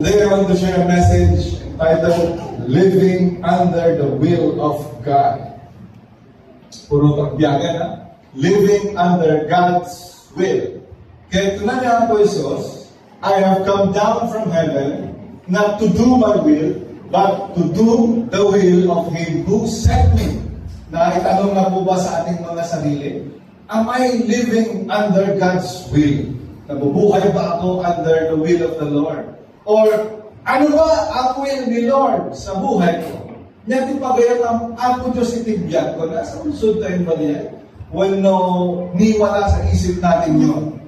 Today I want to share a message entitled Living Under the Will of God. Puro pagbiyagan na. Living under God's will. Kaya tunay po Jesus, I have come down from heaven not to do my will, but to do the will of Him who sent me. Naitanong na po ba sa ating mga sarili? Am I living under God's will? Nabubuhay ba ako under the will of the Lord? Or ano ba ang will ni Lord sa buhay ko? Nyati pagayat ang ako Diyos itibyan ko. Nasa unsod tayo ba niya? Wano niwala sa isip natin yun.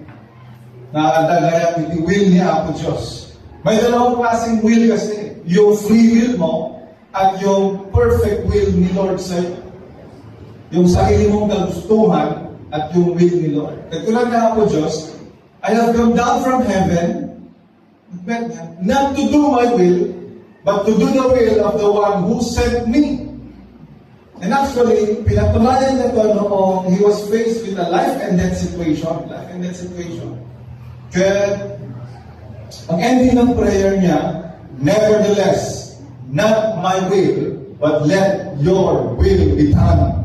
Nakadagayang iti will niya ako Diyos. May dalawang klaseng will kasi. Yung free will mo at yung perfect will ni Lord sa'yo. Yung sarili mong kagustuhan at yung will ni Lord. Katulad na ako Diyos, I have come down from heaven not to do my will, but to do the will of the one who sent me. And actually, pinatunayan niya ito noong he was faced with a life and death situation. Kaya, ang ending ng prayer niya, nevertheless, not my will, but let your will be done.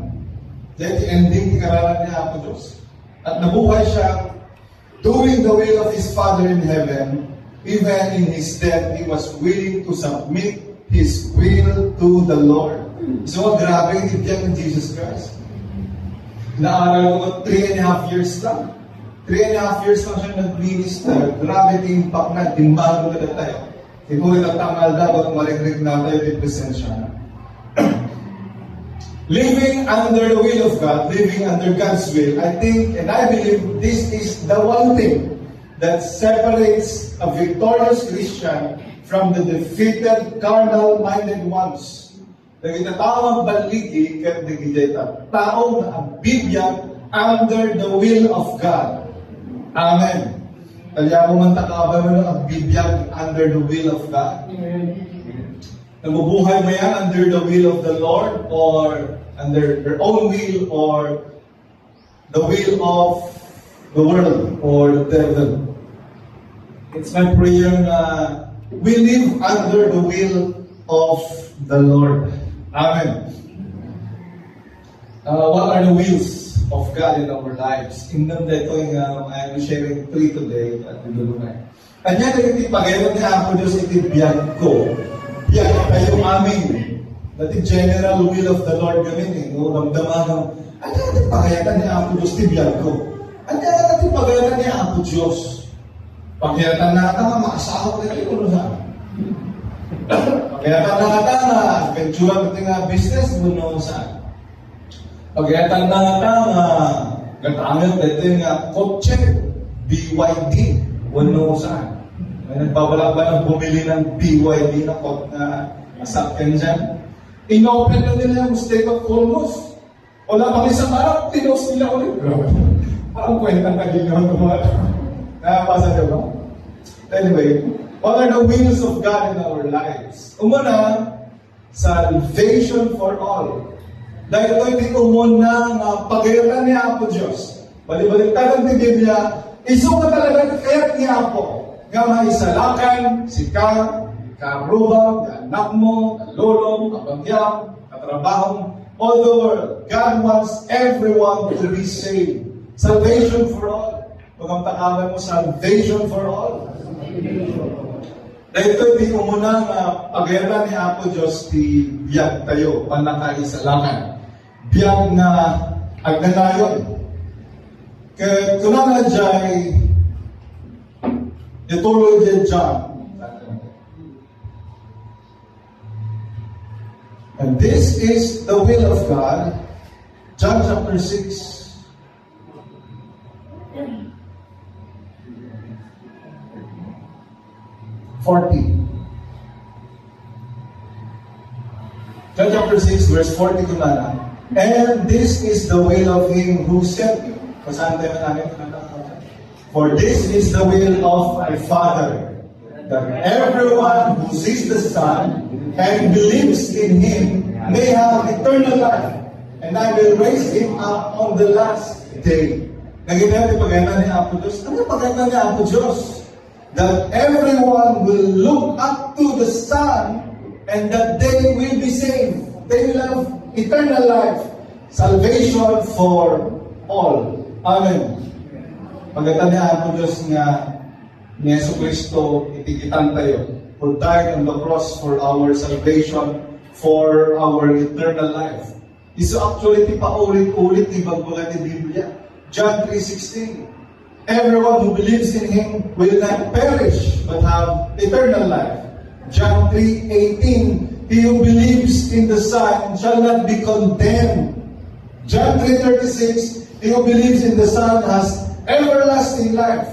Kaya ending, ikaralan niya ako Diyos. At nabuhay siya, doing the will of His Father in heaven. Even in His death, He was willing to submit His will to the Lord. So, grabe yung ibigyan ng Jesus Christ. Naaral ko 3.5 years lang. 3.5 years lang siya nag-minister. Grabe yung impact na, timbago na tayo. Ito yung tatangal dapat maligrig na tayo, i-present siya na. Living under the will of God, living under God's will, I think and I believe this is the one thing that separates a victorious Christian from the defeated, carnal-minded ones. Nagtatawag baligi kat nagigita. Taong nagbibiyag under the will of God. Amen. Kaya mo man takaba mo ang bibiyag under the will of God. Nabubuhay mo yan under the will of the Lord or under their own will or the will of the world or the devil. It's my prayer na we live under the will of the Lord. Amen. What are the wills of God in our lives? In them dito yung I'm sharing 3 today at dudulungan. Kanya na iti pagayot niya ako Diyos iti biyag ko. Biyag kayo amin. Dati general will of the Lord kami no? Ramdaman ng ano iti pagayatan niya ako Diyos iti biyag ko. Ano iti pagayatan niya ako Diyos. Pagkayatan na nga, makasawa ko na ito sa. Pagkayatan na nga, ventura ko nga business, buno sa. Pagkayatan na nga, gatamit ito nga kotse, BYD, buno sa. May nagbabalak ba ng bumili ng BYD na masakyan dyan? Inopen na nila yung state of almost. Wala pang isang araw, tinos nila ulit. Parang kwenta na ginawa naman. Nakapasa niyo ba? Anyway, what are the wills of God in our lives? Umuna, salvation for all. Dahil ito hindi umuna nga pagayatan niya po Diyos. Balik-baliktad ang Biblia, isuka talaga kaya't niya po. Nga maisalakan, si karuba, anak mo, kalulong, kabagyang, katrabaho, all the world. God wants everyone to be saved. Salvation for all. Huwag ang takawan mo, salvation for all. Dahil ito, di ko muna nga pagayatan ni Apo Diyos, di biyag tayo, panakaisalakan. Biyag na agnanayon. Kaya kung na dyan, ituloy dyan dyan. And this is the will of God. John chapter 6. 40. John chapter 6, verse 40 ko na lang. And this is the will of Him who sent me. Pasahan tayo namin. For this is the will of my Father, that everyone who sees the Son and believes in Him may have eternal life, and I will raise him up on the last day. Naging natin pagkainan ni Apo Diyos. Ano yung pagkainan ni Apo Diyos? that everyone will look up to the Son and that they will be saved. They will have eternal life, salvation for all. Amen. Pagkatanyaan po Diyos nga ni Yesu Cristo itikitan tayo, who died on the cross for our salvation, for our eternal life. Iso actually ti paulit-ulit ni bagbulan ni Biblia. John 3:16. Everyone who believes in Him will not perish but have eternal life. John 3:18. He who believes in the Son shall not be condemned. John 3:36. He who believes in the Son has everlasting life.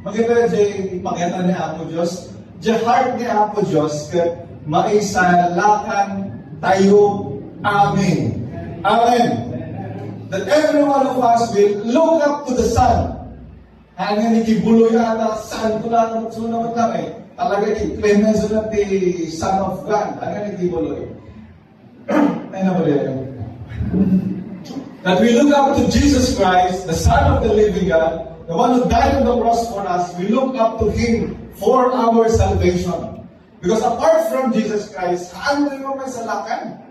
Maganda dyan ipakita ni Apo Diyos. Dyan heart ni Apo Diyos kat maisalakan tayo. Amen. Amen. That every one of us will look up to the Son. Hanggang ikibuloy ata, Son ko lang, sunod lang eh. Talaga i-claim na sunod ni Son of God. Hanggang ikibuloy. Ay na ba yan? That we look up to Jesus Christ, the Son of the living God, the one who died on the cross for us. We look up to Him for our salvation. Because apart from Jesus Christ, ano mo may salakan?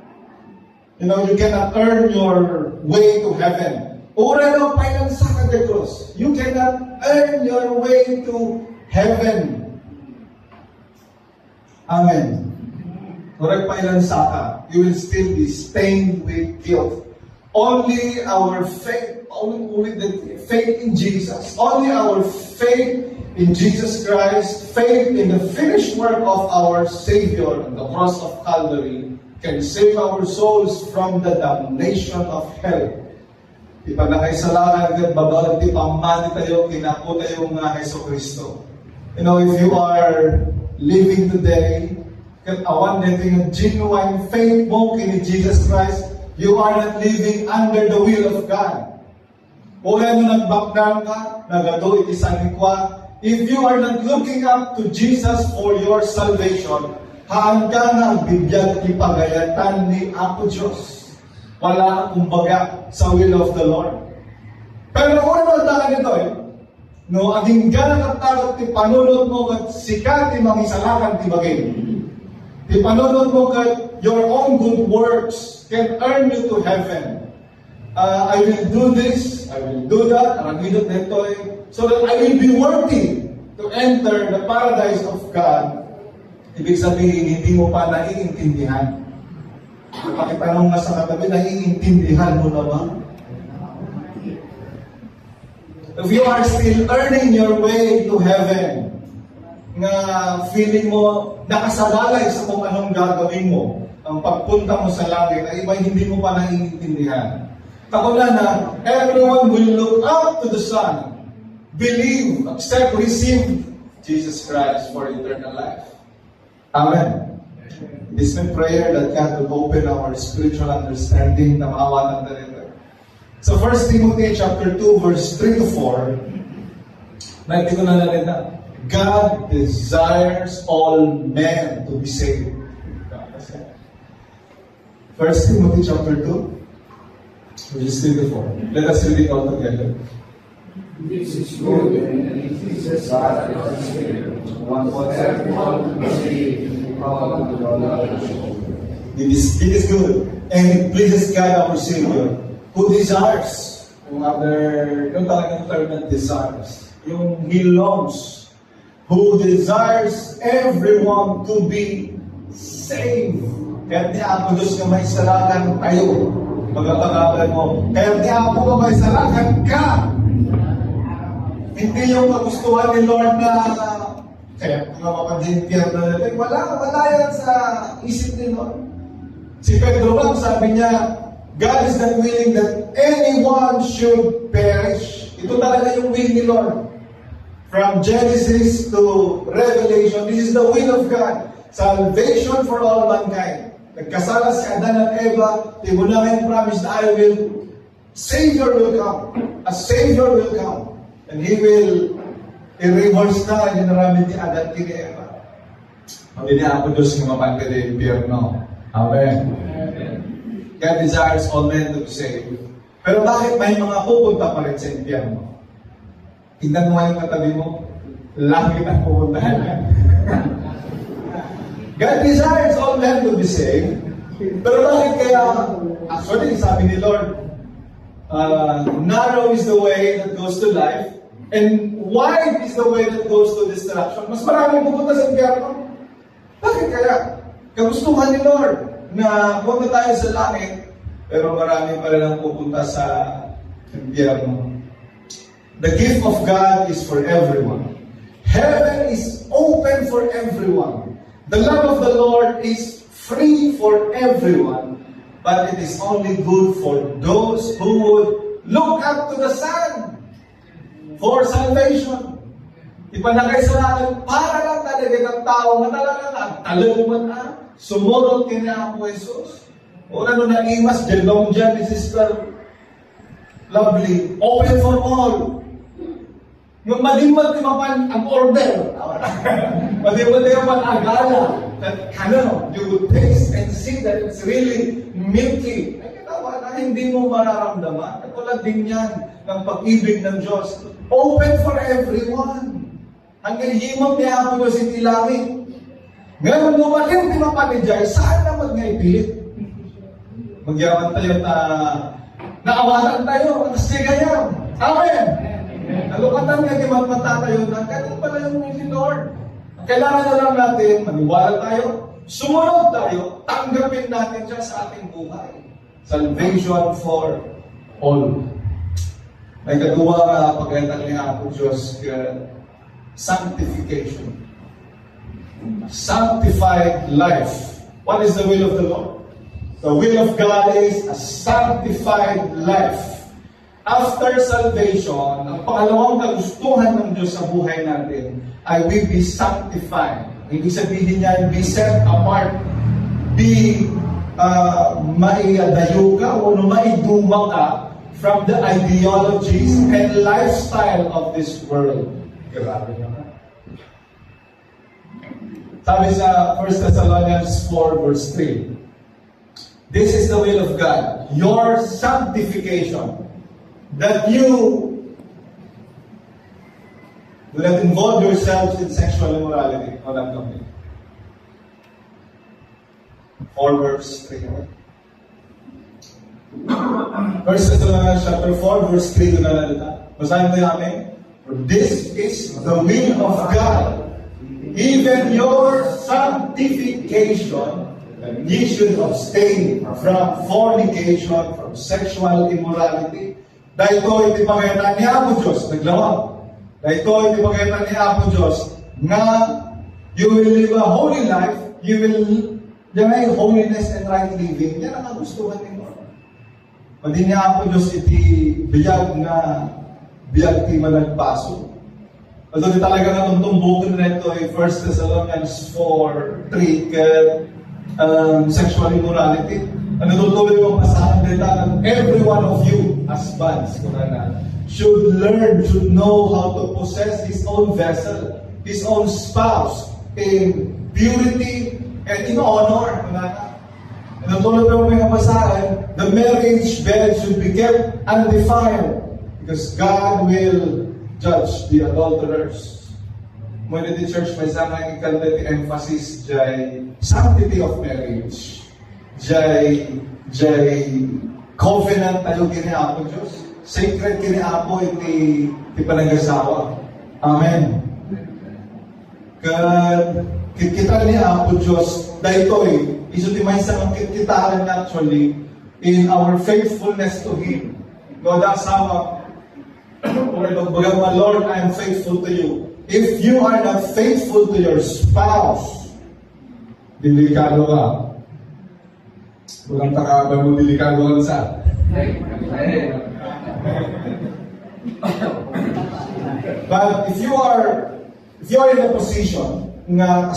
You know, you cannot earn your way to heaven. Ura no painansa ka the cross. You cannot earn your way to heaven. Amen. Correct painansa ka. You will still be stained with guilt. Only our faith, only the faith in Jesus, only our faith in Jesus Christ, faith in the finished work of our Savior on the cross of Calvary, can save our souls from the damnation of hell. Ipanakaisalakan kat babawag ti pamani tayo, kinapo tayo nga Heso Kristo. You know, if you are living today, kat awan natin yung genuine faith mo kini Jesus Christ, you are not living under the will of God. Kung ano nagbakdang ka, nagado iti sanikwa, if you are not looking up to Jesus for your salvation, haan ka nga ang bibiyag iti pagayatan ni Apo Diyos. Wala kumbaga sa will of the Lord. Pero ano ang nito eh? No, ang hinggan ang tagot ti panunod mo kat sikat ti mangisalakan ti bagay. Ti panunod mo kat your own good works can earn you to heaven. I will do this, I will do that, arangidot nito eh, so that I will be worthy to enter the paradise of God. Ibig sabihin, hindi mo pa naiintindihan. Pakitanong nga sa katabi, naiintindihan mo na ba? If you are still earning your way to heaven, nga feeling mo nakasalalay sa kung anong gagawin mo, ang pagpunta mo sa langit, ay iba hindi mo pa naiintindihan. Takulan na, everyone will look up to the Son, believe, accept, receive Jesus Christ for eternal life. Amen. It is my prayer that God will open our spiritual understanding na maawa ng dalito. So 1 Timothy chapter 2 verse 3 to 4, natin ko na natin na, God desires all men to be saved. 1 Timothy chapter 2, verse 3 to 4. Let us read it all together. This is good and it is a sign of the Spirit. One for everyone to receive all the knowledge. It is good and it pleases God our Savior, who desires, yung talagang term na desires, yung He longs, who desires everyone to be saved. Kaya di ako Diyos na may salakan tayo. Magkakagalan mo. Kaya di ako na may salakan ka. Hindi yung kagustuhan ni Lord na kaya kung mapapansintiyan na natin, wala yan sa isip ni Lord. Si Pedro lang sabi niya, God is not willing that anyone should perish. Ito talaga yung will ni Lord. From Genesis to Revelation, this is the will of God. Salvation for all mankind. Nagkasala si Adan at Eva, tibunangin promise na Savior will come. A Savior will come. And He will i-reverse na yung naramit ni Adan kini Eva. Hindi niya ako Diyos ng mapantay na impyerno. Amen. God desires all men to be saved. Pero bakit may mga pupunta pa rin sa impyerno? Tingnan mo yung katabi mo. langit ang pupuntahan niya. God desires all men to be saved. Pero bakit kaya, actually, sabi ni Lord, narrow is the way that goes to life, and wide is the way that goes to destruction. Mas maraming pupunta sa impyerno. Bakit kaya? Kagustuhan ni Lord na punta tayo sa langit, pero marami pa rin ang pupunta sa impyerno. The gift of God is for everyone. Heaven is open for everyone. The love of the Lord is free for everyone, but it is only good for those who would look up to the Son for salvation. Ipanagay sa atin, para lang talaga ng tao na talaga nagtalungan na, sumunod kina ako Jesus. O ano na imas, dyan dyan ni Sister Lovely, open for all. Yung malimat-limapan ang order. Malimat-limapan ang gala. That, you would taste and see that it's really milky. Ay, katawa na hindi mo mararamdaman. Katulad din yan ng pag-ibig ng Diyos. Open for everyone. Hanggang himang niya ako yung sintilangin. Ngayon, lumalim limapan ni Jai, saan na mag-ngaipilit? Magyaman tayo na naawatan tayo. Kasi kaya. Amen. Nalukatan nga di magpatatayo na, ganun pala yung ni Lord. Kailangan na lang natin, maniwala tayo, sumunod tayo, tanggapin natin siya sa ating buhay. Salvation for all. May katuwa ka pagkaitan niya ako Diyos, sanctification. Sanctified life. What is the will of the Lord? The will of God is a sanctified life. After salvation, ang pangalawang kagustuhan ng Diyos sa buhay natin ay we be sanctified. Ibig sabihin niya, be set apart. Be maiadayo ka o maiduma ka from the ideologies and lifestyle of this world. Grabe naman. Sabi sa 1 Thessalonians 4 verse 3, this is the will of God, your sanctification, that you do not involve yourselves in sexual immorality. O lang kami. 4 verse 3. 1 Thessalonians chapter 4 verse 3 doon nalalita. Basahin tayo namin. For this is the will of God, even your sanctification, that ye should abstain from fornication, from sexual immorality. Dahil ito, iti pagkaitan ni Apo Diyos, naglawag. Dahil ito, iti pagkaitan ni Apo Diyos, nga you will live a holy life, you will may holiness and right living. Yan ang kagustuhan ni Lord. Pwede ni Apo Diyos iti biyag nga biyag ti managpaso. Ito di talaga nga tumbukin na ito ay 1 Thessalonians 4:3 sexual immorality. Ano tutuloy yung pasahan nila ng every one of you, husbands, should learn, should know how to possess his own vessel, his own spouse, in purity and in honor. Ano tuloy yung mga pasahan, the marriage bed should be kept undefiled because God will judge the adulterers. Muna di church, may sama yung ikalda the emphasis jay sanctity of marriage. Jay covenant tayo kiniapo Diyos. Sacred kiniapo iti panagasawa. Amen. Kita ni Apo Diyos, dahil iso ti may sa kitaan actually in our faithfulness to Him. God asawa, Lord, I am faithful to you. If you are not faithful to your spouse, delikado ka. Walang takaba mo delikado ka sa. But if you are in a position nga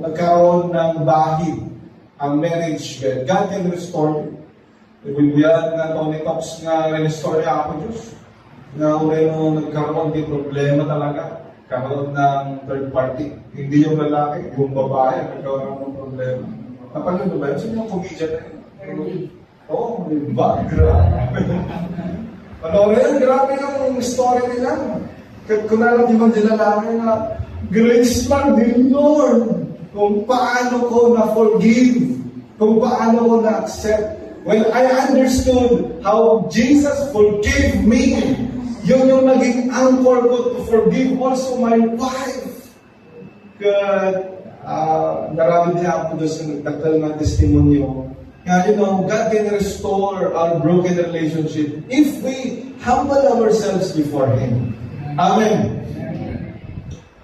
nagkaroon ng bahid ang marriage bed, God can restore you. Ibigyan nga Tony Talks nga restore niya ako Diyos. Nga uray mo nagkaroon di problema talaga. Karoon ng third party. Hindi yung lalaki, yung babae nagkaroon ng problema. Napanood ba yun? Sino yung comedian na yun? Oo, ba? Grabe. Panoorin, grabe yung story nila. Kung nalang ibang dinalangin na, grace lang din, Lord. Kung paano ko na-forgive, kung paano ko na-accept. When I understood how Jesus forgave me, yun yung naging anchor ko to forgive also my wife. Marami din ako doon sa nagtaktal ng testimonyo. You know, God can restore our broken relationship if we humble ourselves before Him. Amen.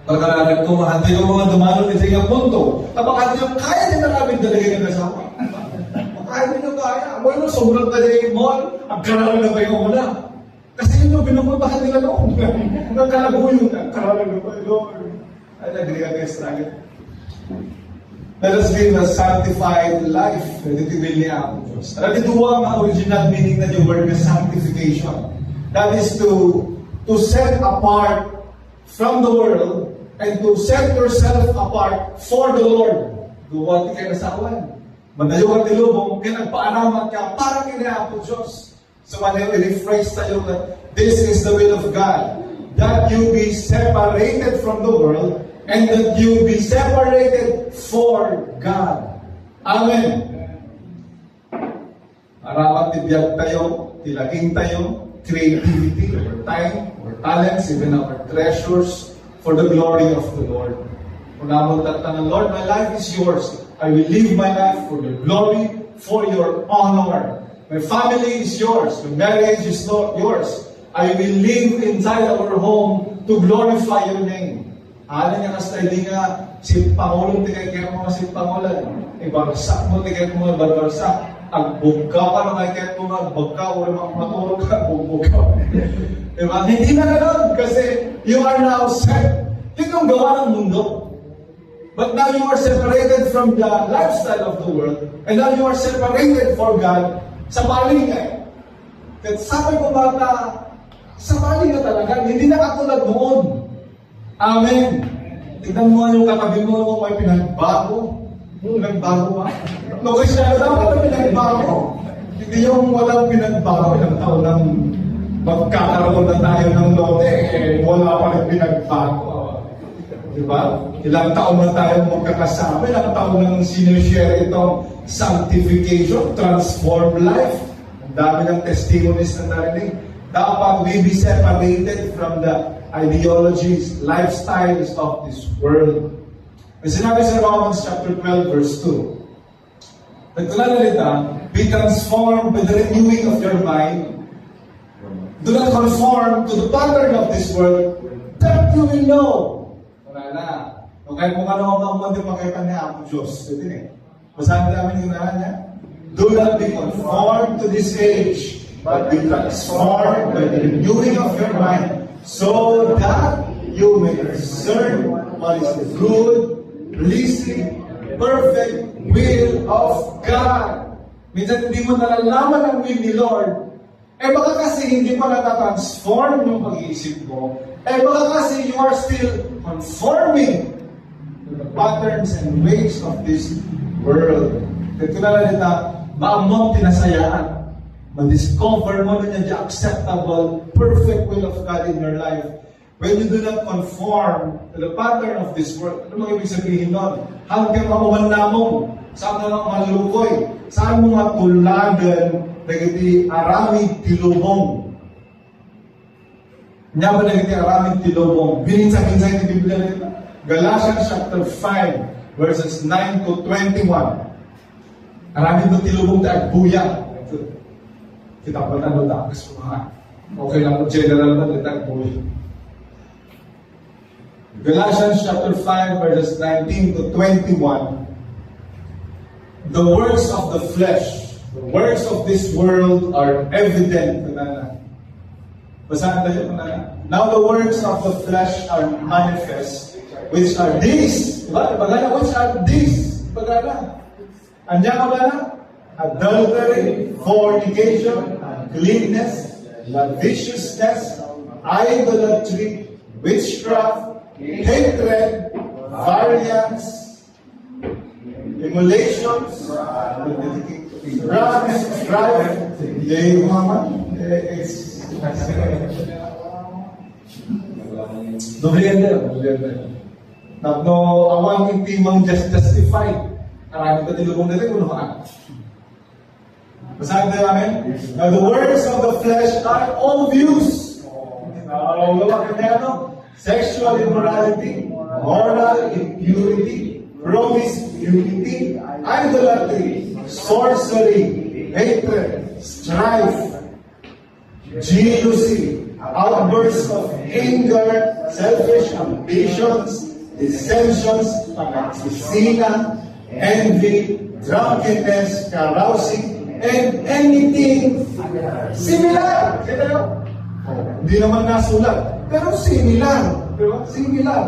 Pagkaralan ko, mahantay ko mga dumalo din sa iyong punto. Kapag hindi nyo kaya din namin talaga ng asawa. Kaya din nyo kaya. Bueno, sobrang talaga mo, ang karalan na kayo muna. Kasi yun yung pinupuntahan nila noon. Ang kalago yun, ang karalan na kayo, Lord. Ay, nagli ka kayo struggle. Let us live a sanctified life. Nagtitibil niya ako, Diyos. Nagtituwa ang original meaning na yung word na sanctification. That is to set apart from the world and to set yourself apart for the Lord. Duwati kayo sa awan. Madayo ka tilubong, kaya nagpaanaman ka, parang kinayapo Diyos. So when I rephrase tayo that this is the will of God, that you be separated from the world and that you be separated for God. Amen. Arapat tibiyag tayo, tilaging tayo, creativity, our time, our talents, even our treasures, for the glory of the Lord. Kung namuntan ng Lord, my life is yours. I will live my life for your glory, for your honor. My family is yours. My marriage is not yours. I will live inside our home to glorify your name. Alam niya kasi hindi nga si Pangulong tigay kaya mga si Pangulan. Ibarsak mo tigay mo ibarsak. Ang bugka pa na kay kaya mo magbagka o matulog ka, bugka. Diba? Hindi na ganoon kasi you are now set. Yun yung gawa ng mundo. But now you are separated from the lifestyle of the world and now you are separated for God sa palingay. At sabi ko bata, sa palingay talaga, hindi na katulad noon. Amen. Tignan mo yung katabi mo may pinagbago. Nagbago ba? No, kasi dapat na pinagbago. Hindi yung walang pinagbago ng taon ng magkakaroon na tayo ng lote, wala pa rin pinagbago. Diba? Ilang taon na tayo magkakasama, ilang taon nang sinishare itong sanctification, transformed life. Ang dami ng testimonies na narinig. Dapat we be separated from the ideologies, lifestyles of this world. May sinabi sa Romans chapter 12 verse 2. Nagtulalita, be transformed by the renewing of your mind. Do not conform to the pattern of this world, that you will know. Wala na. Kung kahit kung ano ang mga makita niya ako Diyos. Ito din eh. Basahin namin yung nahan niya. Do not be conformed to this age, but be transformed by the renewing of your mind, so that you may discern what is the good, pleasing, perfect will of God. Minsan hindi mo nalalaman ang will ni Lord. Baka kasi hindi pa natatransform yung pag-iisip mo. Baka kasi you are still conforming to the patterns and ways of this world. Kaya nalalita, maamong tinasayaan. Ma-discover mo na niya the acceptable, perfect will of God in your life. When you do not conform to the pattern of this world, ano mga ibig sabihin nun? Hanggang makuman namong, saan na lang malukoy, saan mo matulagan, nagiti aramid tilubong. Nya ba nagiti aramid tilubong? Bininsa-binsa yung Biblia nila. Galatians chapter 5, verses 9 to 21. Aramid mo tilubong ta agbuya. Kita pa na dakas mga. Okay lang po, general na agbuya. Galatians chapter 5, verses 19 to 21. The works of the flesh, the works of this world are evident. Basahan tayo na. Now the works of the flesh are manifest, which are these. Diba? Bagana, which are these? Bagana. Andiyan ka ba na? Adultery, fornication, uncleanness, lasciviousness, idolatry, witchcraft, hatred, variance, emulations, wrath, strife, Dublihan. No, awang hindi mang justified. Marami pa tilubong nila unuhan. Basahin tayo namin. Now, the works of the flesh are obvious. Sexual immorality, moral impurity, promiscuity, idolatry, sorcery, hatred, strife, jealousy, outbursts of anger, selfish ambitions, dissensions, panagsisina, envy, drunkenness, carousing, and anything similar. Hindi naman nasulat, pero similar. Similar.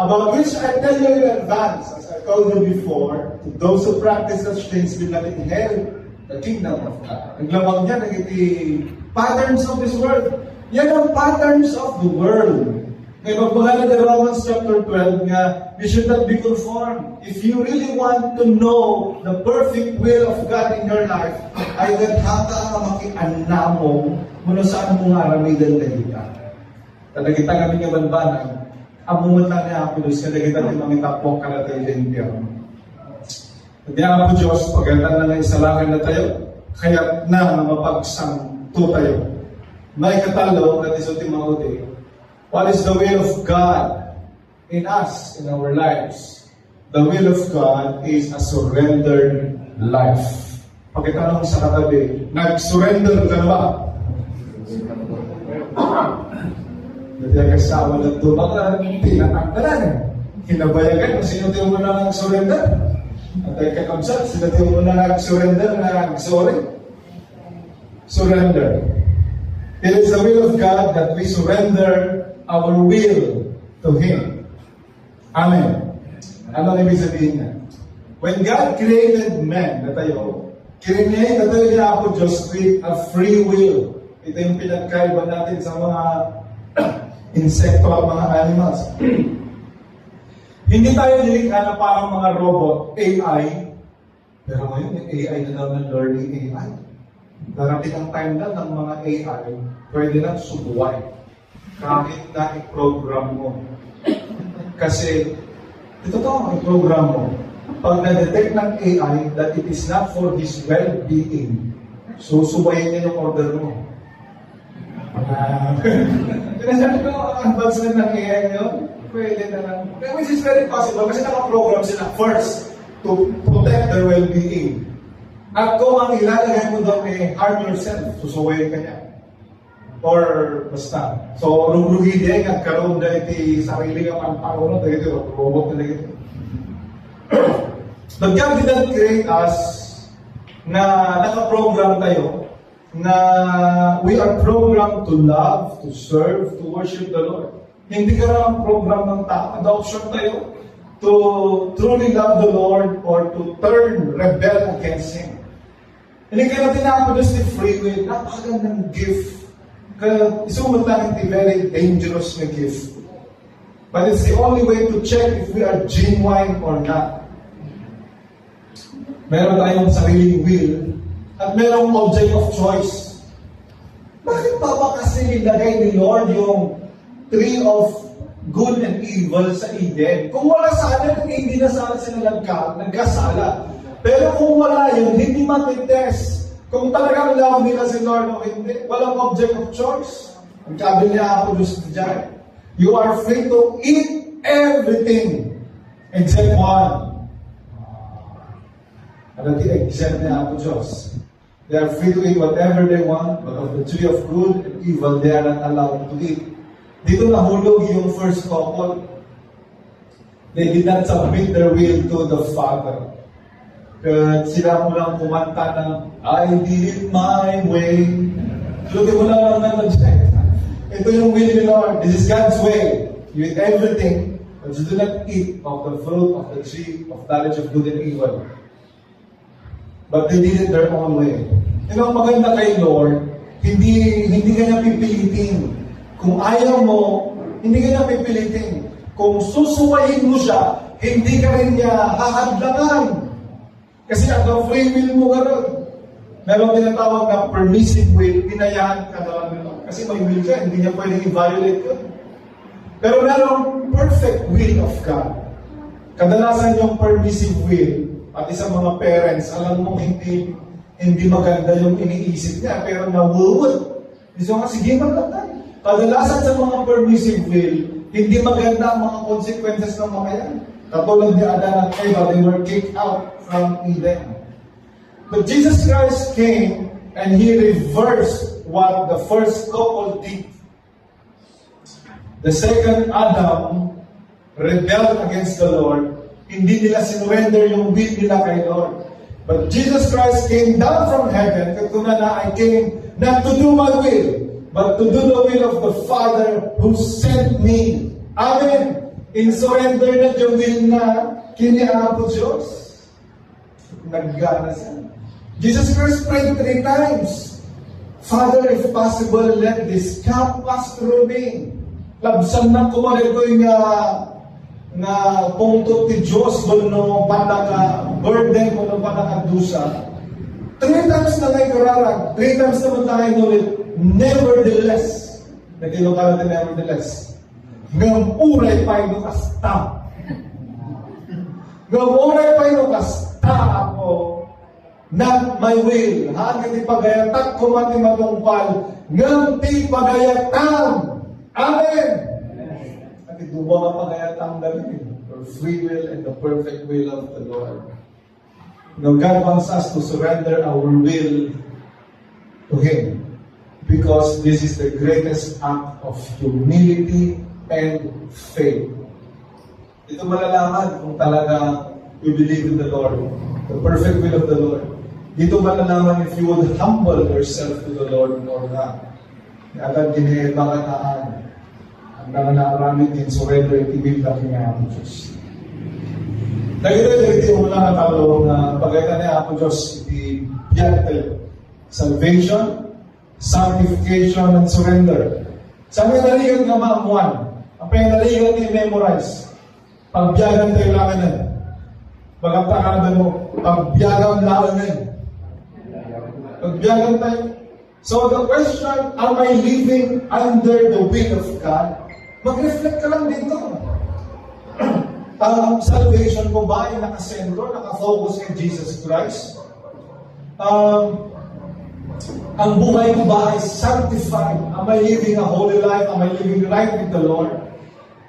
About which I tell you in advance, as I told you before, to those who practice such things will not inherit the kingdom of God. Ang lamang niya, nagiti patterns of this world. Yan ang patterns of the world. Ngayon, magmahal na Romans chapter 12 nga, you should not be conformed. If you really want to know the perfect will of God in your life, ay gadhata ka makianamong muna saan mong aramidan na kita. Talagita kami nga banbanang, amungan lang niya ako doon, kalagita ni mga tapok ka na tayo limpyo. Hindi nga po Diyos, pagkatan na isalangan na tayo, kaya na mapagsangto tayo. May katalo, that is ultimately, what is the will of God in us, in our lives? The will of God is a surrendered life. Pagkitanong sa katabi, nag-surrender ka na ba? Nagkakasawa ng tubak na tinatanggalan. Hinabayagan kung sino tayo mo na nag-surrender. At ay kakabsat, sino tayo mo na nag-surrender na nag-sorry. Surrender. It is the will of God that we surrender our will to Him. Amen. Ano ang ibig sabihin niya? When God created man na tayo, kinreate na tayo niya ako Diyos with a free will. Ito yung pinagkaiba natin sa mga insekto at mga animals. Hindi tayo nilikha na parang mga robot, AI. Pero ngayon, may AI na daw ng learning AI. Darating ang time na ng mga AI, pwede na subuhay. Kahit na i-program mo. Kasi, ito to, i-program mo. Pag na-detect ng AI that it is not for his well-being, susubayin niya yung order mo. Sinasabi ko, ang advancement ng AI ngayon, pwede na lang. Which is very possible kasi naka-program sila first to protect their well-being. At kung ang ilalagay mo daw ay harm yourself, susubayin ka niya. Or basta. So, rungrugi din, nagkaroon na iti sarili ng panparoon, dahil robot na dahil. But God did not create us na naka-program tayo na we are programmed to love, to serve, to worship the Lord. Hindi ka lang program ng tao. Adoption tayo to truly love the Lord or to turn, rebel against Him. Hindi ka natin nakapulos ni free will. Napakagandang gift. Kaya isumot lang iti very dangerous na gift. But it's the only way to check if we are genuine or not. Meron tayong sariling will at merong object of choice. Bakit pa ba kasi nilagay ni Lord yung tree of good and evil sa Eden? Kung wala sana, hindi na sana sila nagkasala. Pero kung wala yun, hindi matitest. Kung talagang love nila si Lord o hindi, walang object of choice. Ang sabi niya ako just dyan, you are free to eat everything except one. Ano exempt niya ako Diyos? They are free to eat whatever they want, but of the tree of good and evil, they are not allowed to eat. Dito nahulog yung first couple. They did not submit their will to the Father. Kaya sila mo lang kumanta ng, I did it my way. Lugi mo lang lang nag-check. Ito yung will ni Lord. This is God's way. You eat everything, but you do not eat of the fruit of the tree of knowledge of good and evil. But they did it their own way. Yung ang maganda kay Lord, hindi ka niya pipilitin. Kung ayaw mo, hindi ka niya pipilitin. Kung susuwayin mo siya, hindi ka rin niya hahadlangan. Kasi ang free will mo gano'n. Meron tinatawag na permissive will, pinayahan ka naman nila. Kasi may will ka, hindi niya pwedeng i-violate yun. Pero merong perfect will of God. Kadalasan yung permissive will, pati sa mga parents, alam mo hindi maganda yung iniisip niya, pero nawuwod. So nga, sige maganda. Kadalasan sa mga permissive will, hindi maganda ang mga consequences ng mga yan. Katulad ni Adan at Eva, they were kicked out from Eden. But Jesus Christ came and He reversed what the first couple did. The second Adam rebelled against the Lord. Hindi nila sinurrender yung will nila kay Lord. But Jesus Christ came down from heaven, katulad na, I came not to do my will, but to do the will of the Father who sent me. Amen. In surrender na yung will na kiniapo Diyos. Naggana siya. Jesus Christ prayed 3 times. Father, if possible, let this cup pass through me. Labsan na kumalit ko yung na pungtot ti Diyos no panaka burden mo no panaka dusa. 3 times na ngay kararag. 3 times naman tayo nulit. Nevertheless. Nagilo ka natin nevertheless. Ngam uray pa yung kasta. Ngam uray pa yung kasta ako. Not my will. Hanggang ipagayatak ko mati matungpal. Ngam ti pagayatam. Amen. At ituwa nga pagayatang dalhin. For free will and the perfect will of the Lord. Now God wants us to surrender our will to Him. Because this is the greatest act of humility and faith. Ito malalaman kung talaga we believe in the Lord. The perfect will of the Lord. Dito malalaman if you would humble yourself to the Lord or not. Agad ginihit makataan. Ang mga nakarami din surrender at ibig na kinayang Diyos. Dahil mo lang natalo na pagkaitan niya ako Diyos iti biyatel. Salvation, sanctification, and surrender. Sa mga naligan nga maamuan, ang pinaligan niya memorize. Pagbiyagan tayo lang na. Magapakanan mo, pagbiyagan lang na. Pagbiyagan tayo. So the question, am I living under the will of God? Mag-reflect ka lang dito. Ang salvation ko ba ay nakasentro, nakafocus kay Jesus Christ? Ang buhay ko ba ay sanctified? Am I living a holy life? Am I living right with the Lord?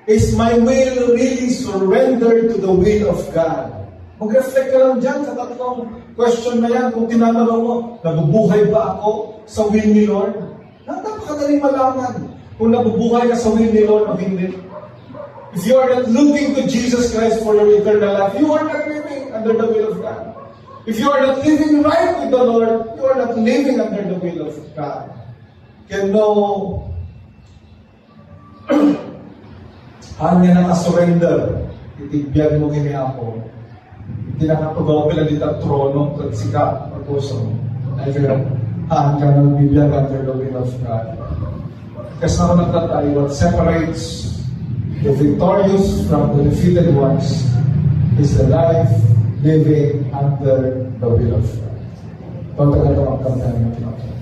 Is my will really surrendered to the will of God? Mag-reflect ka lang dyan sa tatlong question na yan. Kung tinatanong mo, nabubuhay ba ako sa will ni Lord? Napakadaling malaman kung nabubuhay ka sa will ni Lord o hindi. If you are not looking to Jesus Christ for your eternal life, you are not living under the will of God. If you are not living right with the Lord, you are not living under the will of God. Kaya no, hanya nakasurrender, itibiyag mo kini ako. Hindi nakapagawa pala dito ang trono, pagsika, pagpuso. Never, hanya ka nang bibiyag under the will of God. Kasi naman nagtatay, what separates the victorious from the defeated ones is the life living under the will of God. Pagkakataon ang kamay natin.